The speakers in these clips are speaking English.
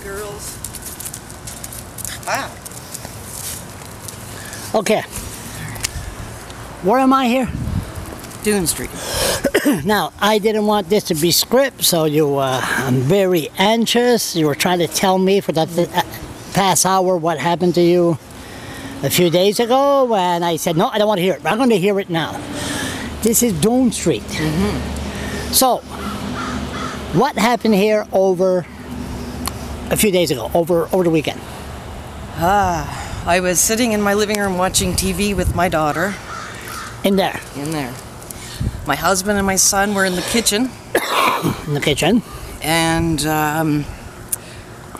girls. Wow. Okay. Where am I here? Dune Street. Now, I didn't want this to be script, so I'm very anxious. You were trying to tell me for the past hour what happened to you a few days ago, and I said, no, I don't want to hear it. I'm going to hear it now. This is Dune Street. So, what happened here over a few days ago, over the weekend? I was sitting in my living room watching TV with my daughter. In there? In there. My husband and my son were in the kitchen. In the kitchen. And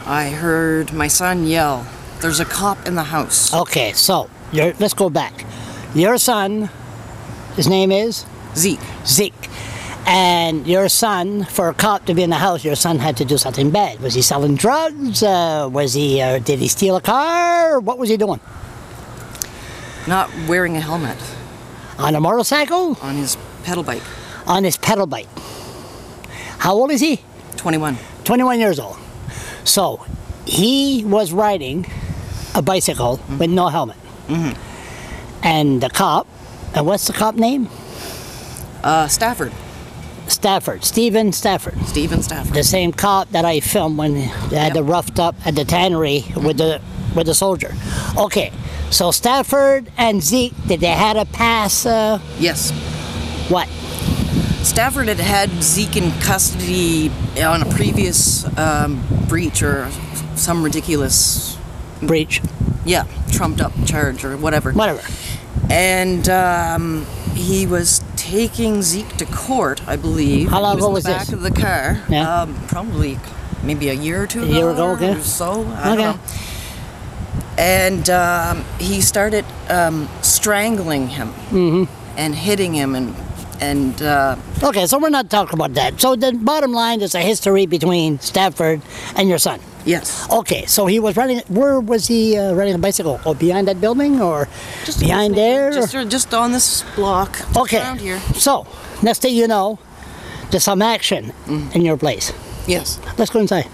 I heard my son yell, "There's a cop in the house." Okay, so let's go back. Your son, his name is? Zeke. Zeke. And your son, for a cop to be in the house, your son had to do something bad. Was he selling drugs? Did he steal a car? What was he doing? Not wearing a helmet. On a motorcycle? On his pedal bike. On his pedal bike. How old is he? 21. 21 years old. So, he was riding a bicycle with no helmet. And the cop, and what's the cop name? Stafford. Stafford. Stephen Stafford. Stephen Stafford. The same cop that I filmed when they had the roughed up at the tannery with the soldier. Okay, so Stafford and Zeke, did they had a pass? Yes. What? Stafford had Zeke in custody on a previous breach or some ridiculous... Breach? Yeah, trumped up charge or whatever. Whatever. And he was taking Zeke to court, I believe. How long ago was this? He was in the back of the car. Yeah. Probably maybe a year or two ago. A year ago, okay. Or so. I don't know. And he started strangling him and hitting him and okay, so we're not talking about that. So the bottom line is a history between Stafford and your son. Yes. Okay, so he was riding. Where was he riding a bicycle? Oh, behind that building or just behind there? Just on this block. Okay. Around here. So next thing you know, there's some action in your place. Yes. Let's go inside.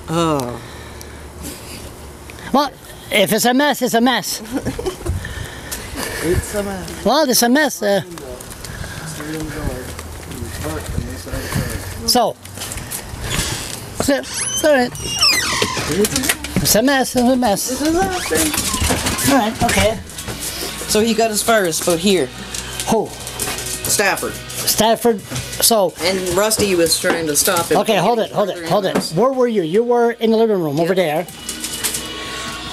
Oh. Well, if it's a mess, it's a mess. It's a mess. Well, it's a mess. So, it's all right. It's a mess. It's a mess. It's a mess. All right. Okay. So he got as far as about here. Who? Stafford. Stafford. So. And Rusty was trying to stop him. Okay, hold it. Where were you? You were in the living room over there.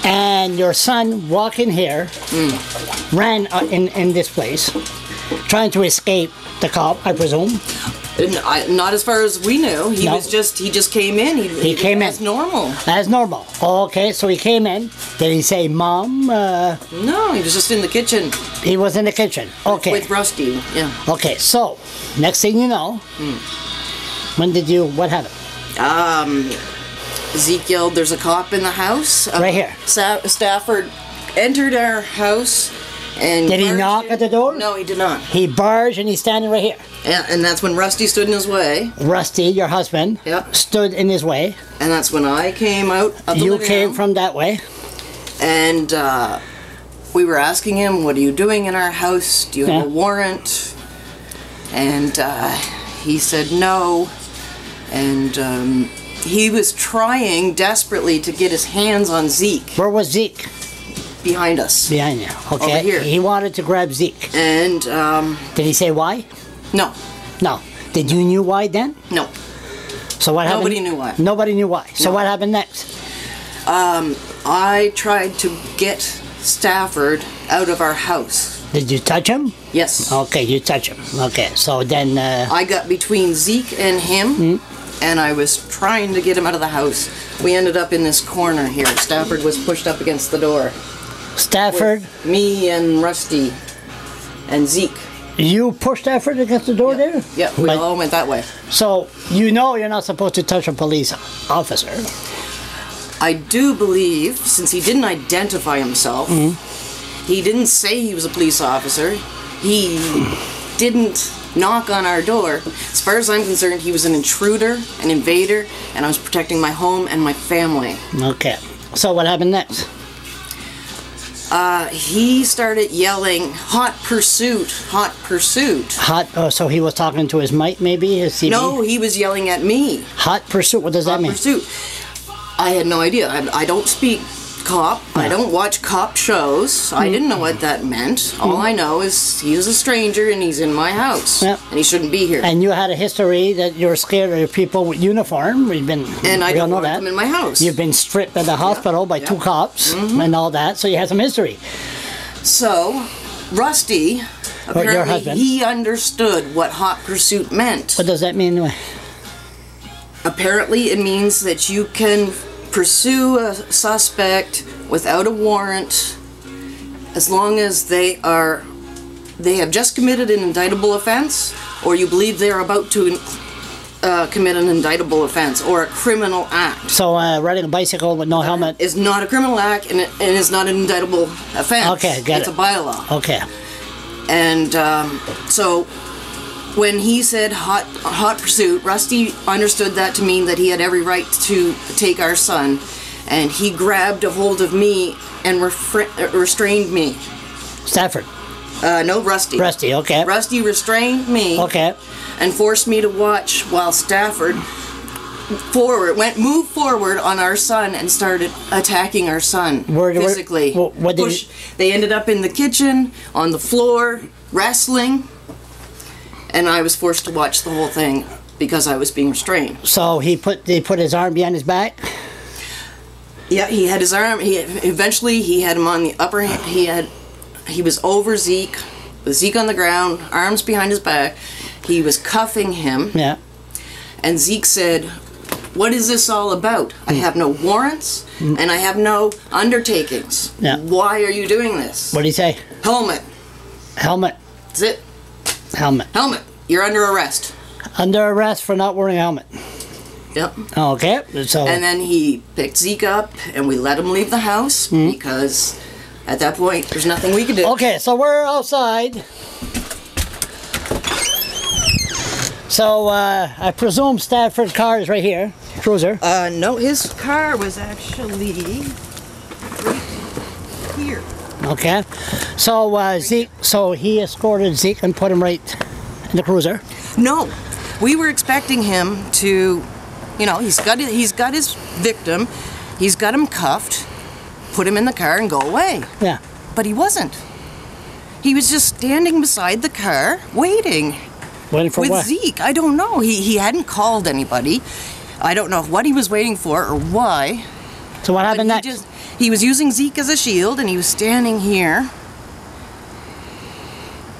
And your son walked in here, ran in this place, trying to escape the cop, I presume. Not as far as we knew. He just came in. He came in as normal. As normal. Okay, so he came in. Did he say, "Mom"? No, he was just in the kitchen. He was in the kitchen. Okay. With Rusty. Yeah. Okay, so next thing you know, what happened? Zeke yelled, "There's a cop in the house." Right here. Stafford entered our house and... Did he knock at the door? No, he did not. He barged and he's standing right here. Yeah, and that's when Rusty stood in his way. Rusty, your husband, stood in his way. And that's when I came out of the living room. You came from that way. And we were asking him, "What are you doing in our house? Do you have a warrant?" And he said no. And he was trying desperately to get his hands on Zeke. Where was Zeke? Behind us. Behind you. Okay. Over here. He wanted to grab Zeke. And did he say why? No. No. Did you knew why then? No. So what happened? Nobody knew why. Nobody knew why. So what happened next? I tried to get Stafford out of our house. Did you touch him? Yes. Okay, you touch him. Okay, so then... I got between Zeke and him, and I was trying to get him out of the house. We ended up in this corner here. Stafford was pushed up against the door. Stafford? With me and Rusty and Zeke. You pushed Stafford against the door there? Yeah, we all went that way. So, you know you're not supposed to touch a police officer. I do believe, since he didn't identify himself, he didn't say he was a police officer. He didn't knock on our door. As far as I'm concerned, he was an intruder, an invader, and I was protecting my home and my family. Okay. So what happened next? He started yelling, "Hot pursuit, hot pursuit." So he was talking to his mic, maybe? His CB? No, he was yelling at me. Hot pursuit, what does that mean? Hot pursuit. I had no idea. I don't speak cop. I don't watch cop shows. I didn't know what that meant. All I know is he is a stranger and he's in my house. Yeah. And he shouldn't be here. And you had a history that you're scared of people with uniform. And I don't want them in my house. You've been stripped at the hospital by 2 cops and all that, so you had some history. So, Rusty, Your apparently husband. he understood what hot pursuit meant. What does that mean? Apparently it means that you can pursue a suspect without a warrant as long as they have just committed an indictable offense, or you believe they're about to commit an indictable offense or a criminal act. So riding a bicycle with no helmet is not a criminal act and is not an indictable offense. Okay, got it. It's a bylaw. Okay. And so when he said hot pursuit, Rusty understood that to mean that he had every right to take our son, and he grabbed a hold of me and restrained me. Stafford. No, Rusty. Rusty, okay. Rusty restrained me. Okay. And forced me to watch while Stafford moved forward on our son and started attacking our son physically. They ended up in the kitchen, on the floor, wrestling. And I was forced to watch the whole thing because I was being restrained. So he put his arm behind his back? Yeah, he had his arm. Eventually he had him on the upper hand. He was over Zeke, with Zeke on the ground, arms behind his back. He was cuffing him. Yeah. And Zeke said, "What is this all about? I have no warrants and I have no undertakings. Yeah. Why are you doing this?" What did he say? Helmet. Helmet. That's it. Helmet. Helmet. You're under arrest. Under arrest for not wearing a helmet. Yep. Okay. So. And then he picked Zeke up and we let him leave the house because at that point there's nothing we could do. Okay, so we're outside. So I presume Stafford's car is right here, cruiser. No, his car was actually right here. Okay, so Zeke, so he escorted Zeke and put him right in the cruiser. No, we were expecting him to, he's got his victim, he's got him cuffed, put him in the car and go away. Yeah. But he wasn't. He was just standing beside the car, waiting. Waiting for with what? Zeke. I don't know. He hadn't called anybody. I don't know what he was waiting for or why. So what happened next? He was using Zeke as a shield, and he was standing here.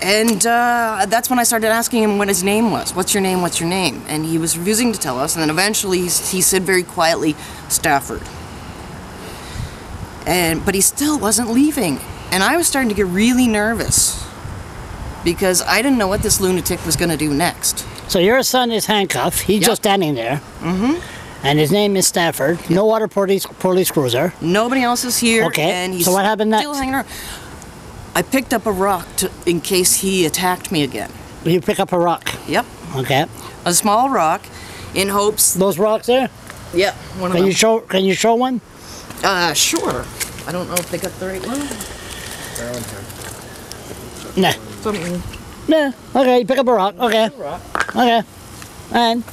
And that's when I started asking him what his name was. What's your name? What's your name? And he was refusing to tell us. And then eventually he said very quietly, Stafford. But he still wasn't leaving. And I was starting to get really nervous because I didn't know what this lunatic was going to do next. So your son is handcuffed. He's just standing there. And his name is Stafford. No other police cruiser. Nobody else is here. Okay. And he's so what happened next? Still hanging around. I picked up a rock in case he attacked me again. You pick up a rock? Yep. Okay. A small rock, in hopes. Those rocks there? Yep. One of them. Can you show one? Sure. I don't know if they got the right one. Nah. Something. Nah. Okay. You pick up a rock. Okay. Okay. And.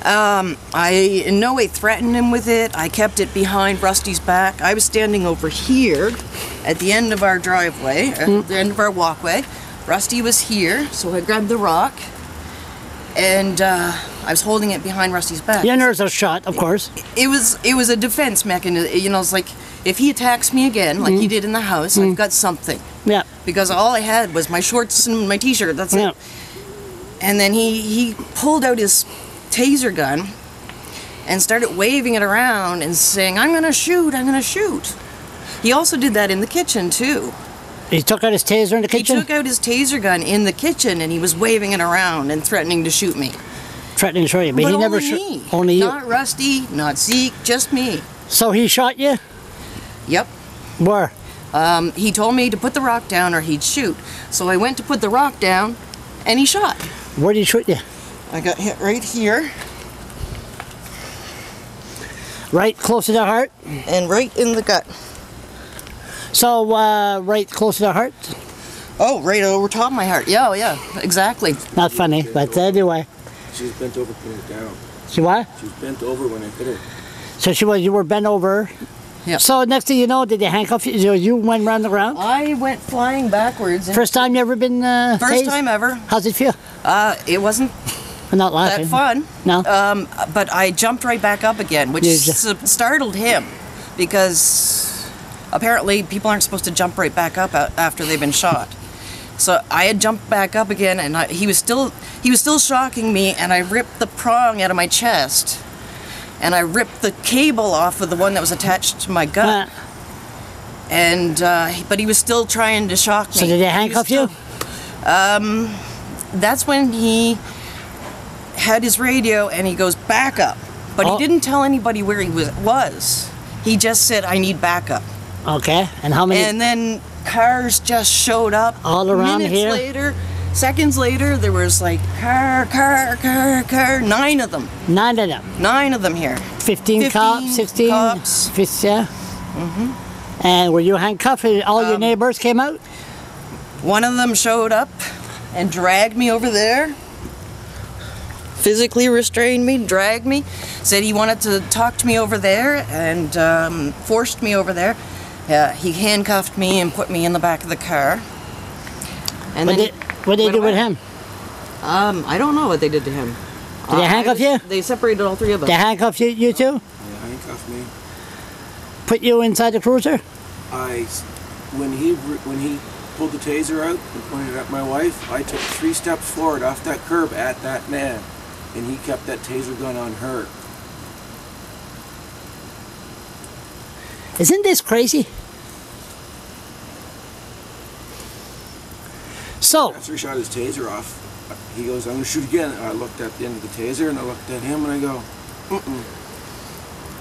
I in no way threatened him with it. I kept it behind Rusty's back. I was standing over here at the end of our driveway, at the end of our walkway. Rusty was here, so I grabbed the rock and I was holding it behind Rusty's back. Your nerves are shot, of course. It was a defense mechanism. It's like if he attacks me again, like he did in the house, I've got something. Yeah. Because all I had was my shorts and my t-shirt. That's it. And then he pulled out his Taser gun and started waving it around and saying, I'm gonna shoot. He also did that in the kitchen too. He took out his taser in the kitchen? He took out his Taser gun in the kitchen and he was waving it around and threatening to shoot me. Threatening to shoot you, but he never shot. Only you. Not Rusty, not Zeke, just me. So he shot you? Yep. Where? He told me to put the rock down or he'd shoot. So I went to put the rock down and he shot. Where did he shoot you? I got hit right here. Right close to the heart? And right in the gut. So, right close to the heart? Oh, right over top of my heart. Yeah, yeah, exactly. Not funny, but anyway. She was bent over putting it down. She what? She was bent over when I hit her. So you were bent over. Yeah. So next thing you know, did they handcuff you? You went around the ground? I went flying backwards. First time you ever been First tased? time ever. How's it feel? It wasn't I'm not laughing. that fun. No? But I jumped right back up again, which You startled him because apparently people aren't supposed to jump right back up after they've been shot. So I had jumped back up again, and he was still shocking me, and I ripped the prong out of my chest, and I ripped the cable off of the one that was attached to my gut. And but he was still trying to shock me. So did they handcuff you? That's when he had his radio and he goes back up, but he didn't tell anybody where he was. He just said, "I need backup." Okay, and how many? And then cars just showed up all around minutes here. Later, seconds later, there was like car, 9 of them. 9 of them. 9 of them here. 15 cops, 16 cops. Yeah. And were you handcuffed? All your neighbors came out? One of them showed up and dragged me over there. Physically restrained me, dragged me, said he wanted to talk to me over there, and forced me over there. He handcuffed me and put me in the back of the car. And what did they do with him? I don't know what they did to him. Did they handcuff you? They separated all 3 of us. They handcuffed you too? Yeah, handcuffed me. Put you inside the cruiser? When he pulled the taser out and pointed it at my wife, I took 3 steps forward off that curb at that man, and he kept that taser gun on her. Isn't this crazy? So, after he shot his taser off, he goes, "I'm going to shoot again." And I looked at the end of the taser and I looked at him and I go,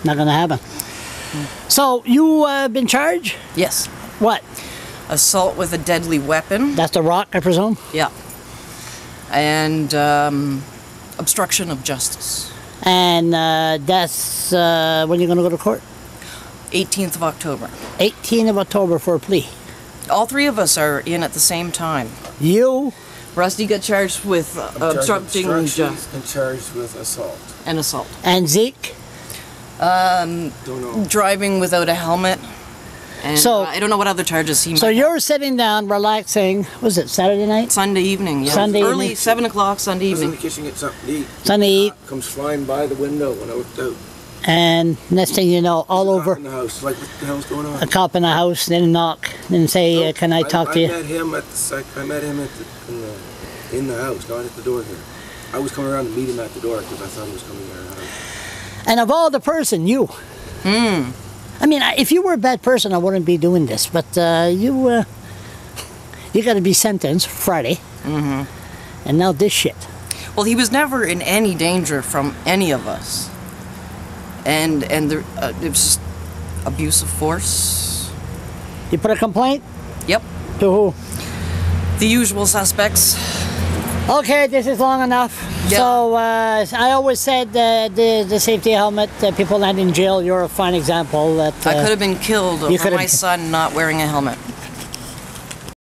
not gonna happen. So, you been charged? Yes. What? Assault with a deadly weapon. That's the rock, I presume? Yeah. And obstruction of justice. And that's when you're gonna go to court? 18th of October. 18th of October for a plea. All 3 of us are in at the same time. You? Rusty got charged with obstructing justice. And charged with assault. And assault. And Zeke? Don't know. Driving without a helmet. And So- I don't know what other charges he might So have. you're sitting down, relaxing, was it Saturday night? Sunday evening, yeah. Sunday Early, evening. 7 o'clock Sunday I was in evening. the kitchen getting something to eat. Sunday eat, Comes flying by the window when I looked out. and next thing you know, all Cop over in the house, like, what the hell's going on? a cop in the house, didn't knock, didn't say, Nope. can I talk to I you? met him at in the house, not at the door here. I was coming around to meet him at the door because I thought he was coming to our house. And of all the person, you. I mean, if you were a bad person, I wouldn't be doing this, but you got to be sentenced Friday. And now this shit. Well, he was never in any danger from any of us. And there, it was just abuse of force. You put a complaint? Yep. To who? The usual suspects. Okay, this is long enough. Yeah. So I always said the safety helmet, people land in jail, you're a fine example. That I could have been killed you over could have- my son not wearing a helmet.